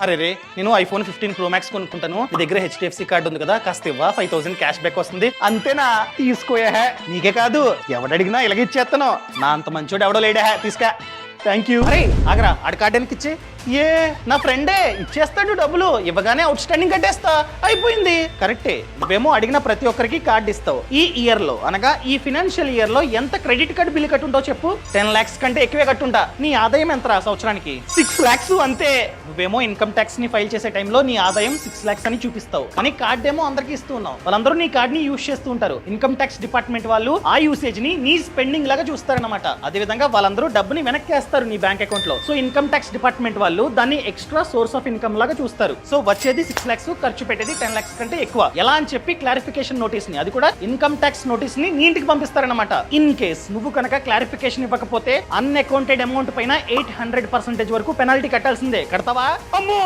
అరే రే, నేను iPhone 15 Pro Max కొనుక్కుంటాను. మీ దగ్గర HDFC కార్డు ఉంది కదా, కాస్త ఇవ్వా, 5000 క్యాష్ బ్యాక్ వస్తుంది. అంతేనా? తీసుకోయా. నీకే కాదు, ఎవడడిగినా ఇలాగ ఇచ్చేస్తాను. నా అంత మంచోడు ఎవడో లేడా, తీసుకా. Thank you. అరే ఆగరా, ఆడి కార్డు వెనక్కి ఇచ్చే. ఏ నా ఫ్రెండే ఇచ్చేస్తాడు డబ్బులు, ఇవ్వగానే అవుట్ స్టాండింగ్ కట్టేస్తా, అయిపోయింది. కరెక్టే, నువ్వేమో అడిగిన ప్రతి ఒక్కరికి కార్డు ఇస్తావు. ఈ ఇయర్ లో అనగా ఈ ఫినాన్షియల్ ఇయర్ లో ఎంత క్రెడిట్ కార్డు బిల్లు కట్టుంటావు చెప్పు? 10 lakhs కంటే ఎక్కువే కట్టుంటా. నీ ఆదాయం ఎంత రా సంవత్సరానికి? 6 lakhs అంతే. నువ్వేమో ఇన్కమ్ ట్యాక్స్ ని ఫైల్ చేసే టైంలో నీ ఆదాయం 6 lakhs అని చూపిస్తావు, కానీ కార్డు ఏమో అందరికి ఇస్తూ ఉన్నావు. వాళ్ళందరూ నీ కార్డ్ ని యూజ్ చేస్తూ ఉంటారు. ఇన్కమ్ ట్యాక్స్ డిపార్ట్మెంట్ వాళ్ళు ఆ యూసేజ్ ని నీ స్పెండింగ్ లాగా చూస్తారన్నమాట. అదే విధంగా వాళ్ళందరూ డబ్బుని వెనక్కి వేస్తారు నీ బ్యాంక్ అకౌంట్ లో. సో ఇన్కమ్ ట్యాక్స్ డిపార్ట్మెంట్ వాళ్ళు దాన్ని ఎక్స్ట్రా సోర్స్ ఆఫ్ ఇన్కమ్ లాగా చూస్తారు. సో వచ్చేది 6 lakhs, ఖర్చు పెట్టేది 10 lakhs కంటే ఎక్కువ. ఎలా అని చెప్పి క్లారిఫికేషన్ నోటీస్ ని, అది కూడా ఇన్కమ్ ట్యాక్స్ నోటీస్ ని నీ ఇంటికి పంపిస్తారన్నమాట. ఇన్ కేస్ నువ్వు కనుక క్లారిఫికేషన్ ఇవ్వకపోతే అన్అకౌంటెడ్ అమౌంట్ పైన 800% వరకు పెనాల్టీ కట్టాల్సిందే. కడతావా? అమ్మో.